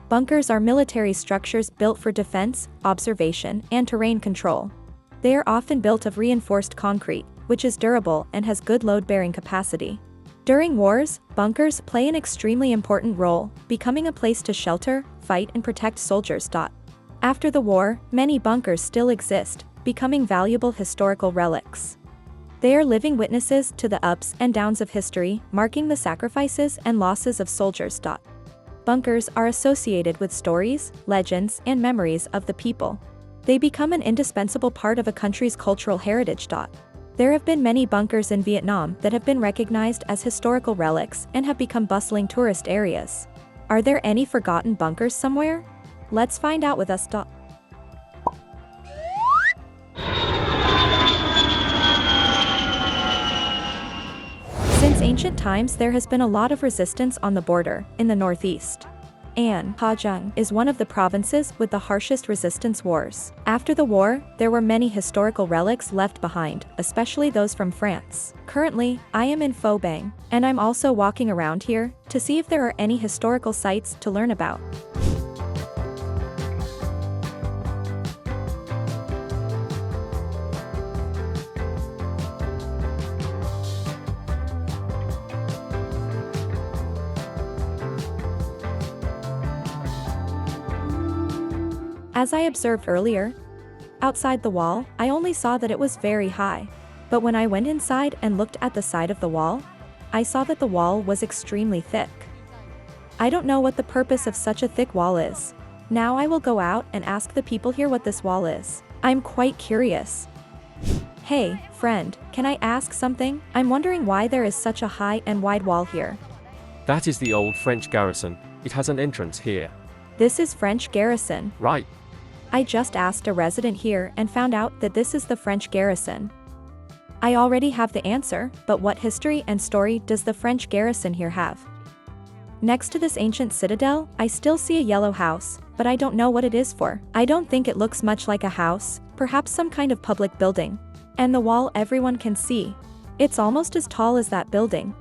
Bunkers are military structures built for defense, observation, and terrain control. They are often built of reinforced concrete, which is durable and has good load-bearing capacity. During wars, bunkers play an extremely important role, becoming a place to shelter, fight, and protect soldiers. After the war, many bunkers still exist, becoming valuable historical relics. They are living witnesses to the ups and downs of history, marking the sacrifices and losses of soldiers. Bunkers are associated with stories, legends, and memories of the people. They become an indispensable part of a country's cultural heritage. There have been many bunkers in Vietnam that have been recognized as historical relics and have become bustling tourist areas. Are there any forgotten bunkers somewhere? Let's find out with us. Since ancient times, there has been a lot of resistance on the border, in the northeast. And Pho Bang is one of the provinces with the harshest resistance wars. After the war, there were many historical relics left behind, especially those from France. Currently, I am in Pho Bang, and I'm also walking around here to see if there are any historical sites to learn about. As I observed earlier, outside the wall, I only saw that it was very high. But when I went inside and looked at the side of the wall, I saw that the wall was extremely thick. I don't know what the purpose of such a thick wall is. Now I will go out and ask the people here what this wall is. I'm quite curious. Hey, friend, can I ask something? I'm wondering why there is such a high and wide wall here. That is the old French garrison. It has an entrance here. This is French Garrison. Right. I just asked a resident here and found out that this is the French Garrison. I already have the answer, but what history and story does the French Garrison here have? Next to this ancient citadel, I still see a yellow house, but I don't know what it is for. I don't think it looks much like a house, perhaps some kind of public building. And the wall everyone can see. It's almost as tall as that building.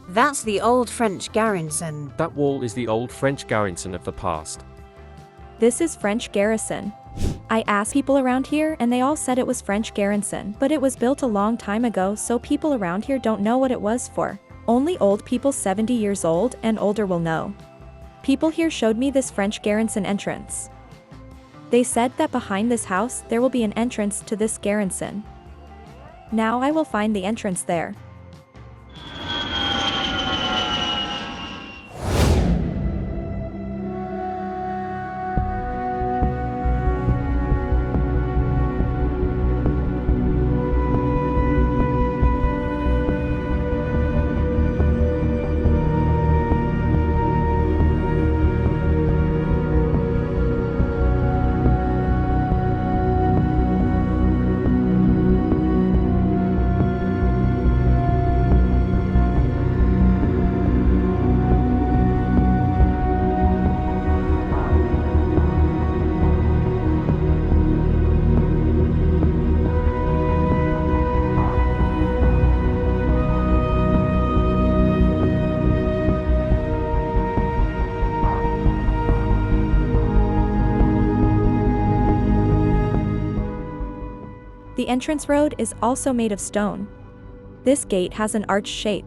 That's the old French garrison. That wall is the old French garrison of the past. This is French Garrison. I asked people around here and they all said it was French Garrison, but it was built a long time ago, so people around here don't know what it was for. Only old people 70 years old and older will know. People here showed me this French Garrison entrance. They said that behind this house there will be an entrance to this garrison. Now I will find the entrance there. The entrance road is also made of stone. This gate has an arch shape.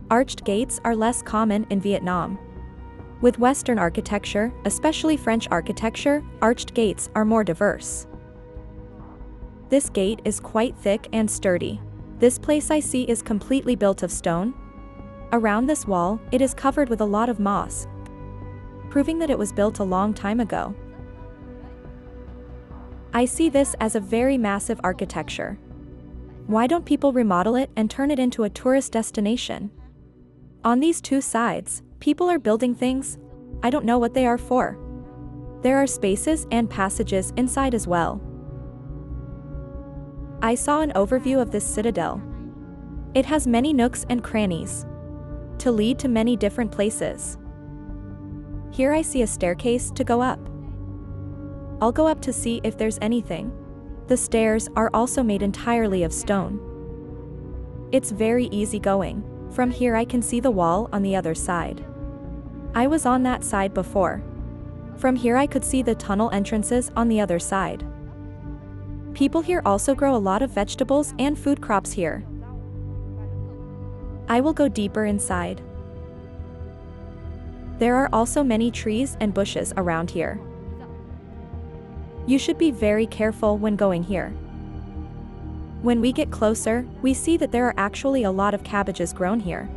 Arched gates are less common in Vietnam. With Western architecture, especially French architecture, arched gates are more diverse. This gate is quite thick and sturdy. This place I see is completely built of stone. Around this wall, it is covered with a lot of moss, proving that it was built a long time ago. I see this as a very massive architecture. Why don't people remodel it and turn it into a tourist destination? On these two sides, people are building things. I don't know what they are for. There are spaces and passages inside as well. I saw an overview of this citadel. It has many nooks and crannies to lead to many different places. Here I see a staircase to go up. I'll go up to see if there's anything. The stairs are also made entirely of stone. It's very easy going. From here I can see the wall on the other side. I was on that side before. From here I could see the tunnel entrances on the other side. People here also grow a lot of vegetables and food crops here. I will go deeper inside. There are also many trees and bushes around here. You should be very careful when going here. When we get closer, we see that there are actually a lot of cabbages grown here.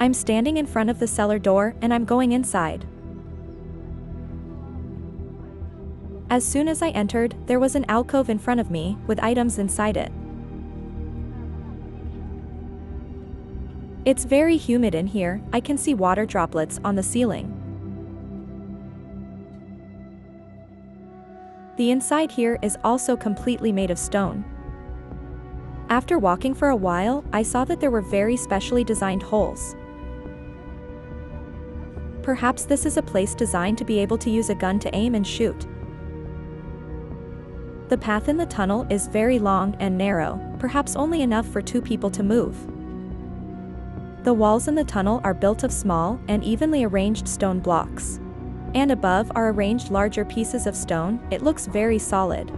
I'm standing in front of the cellar door and I'm going inside. As soon as I entered, there was an alcove in front of me, with items inside it. It's very humid in here, I can see water droplets on the ceiling. The inside here is also completely made of stone. After walking for a while, I saw that there were very specially designed holes. Perhaps this is a place designed to be able to use a gun to aim and shoot. The path in the tunnel is very long and narrow, perhaps only enough for 2 people to move. The walls in the tunnel are built of small and evenly arranged stone blocks. And above are arranged larger pieces of stone. It looks very solid.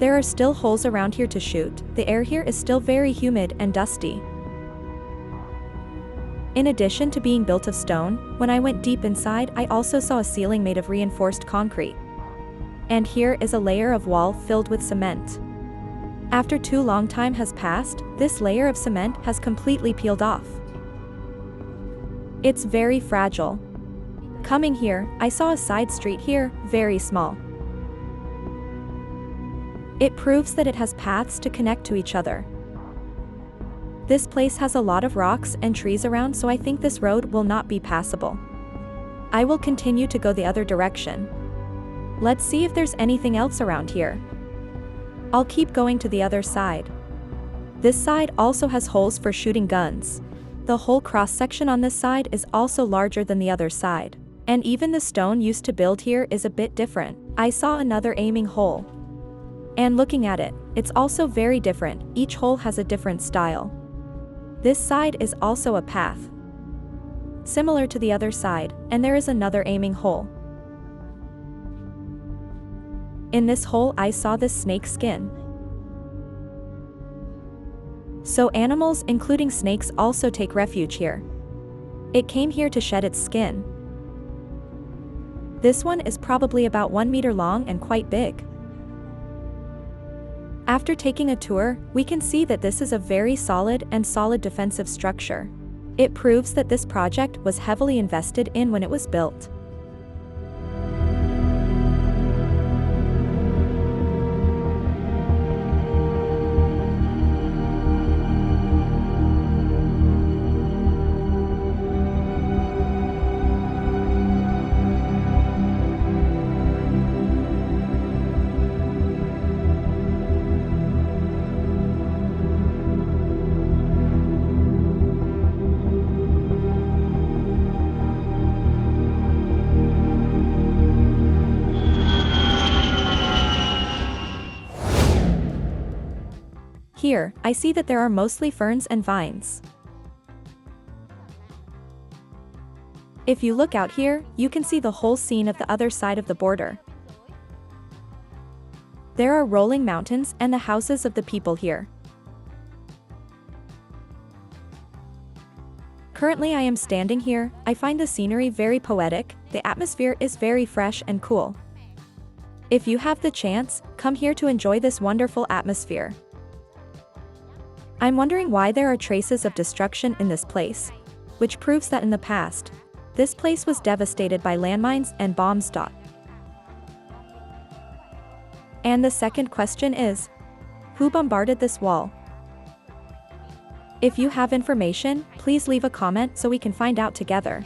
There are still holes around here to shoot. The air here is still very humid and dusty. In addition to being built of stone, when I went deep inside I also saw a ceiling made of reinforced concrete. And here is a layer of wall filled with cement. After too long time has passed, this layer of cement has completely peeled off. It's very fragile. Coming here, I saw a side street here, very small. It proves that it has paths to connect to each other. This place has a lot of rocks and trees around, so I think this road will not be passable. I will continue to go the other direction. Let's see if there's anything else around here. I'll keep going to the other side. This side also has holes for shooting guns. The whole cross-section on this side is also larger than the other side. And even the stone used to build here is a bit different. I saw another aiming hole. And looking at it, it's also very different. Each hole has a different style. This side is also a path, similar to the other side, and there is another aiming hole. In this hole I saw this snake skin. So animals, including snakes, also take refuge here. It came here to shed its skin. This one is probably about 1 meter long and quite big. After taking a tour, we can see that this is a very solid defensive structure. It proves that this project was heavily invested in when it was built. Here, I see that there are mostly ferns and vines. If you look out here, you can see the whole scene of the other side of the border. There are rolling mountains and the houses of the people here. Currently I am standing here. I find the scenery very poetic. The atmosphere is very fresh and cool. If you have the chance, come here to enjoy this wonderful atmosphere. I'm wondering why there are traces of destruction in this place, which proves that in the past, this place was devastated by landmines and bombs. And the second question is, who bombarded this wall? If you have information, please leave a comment so we can find out together.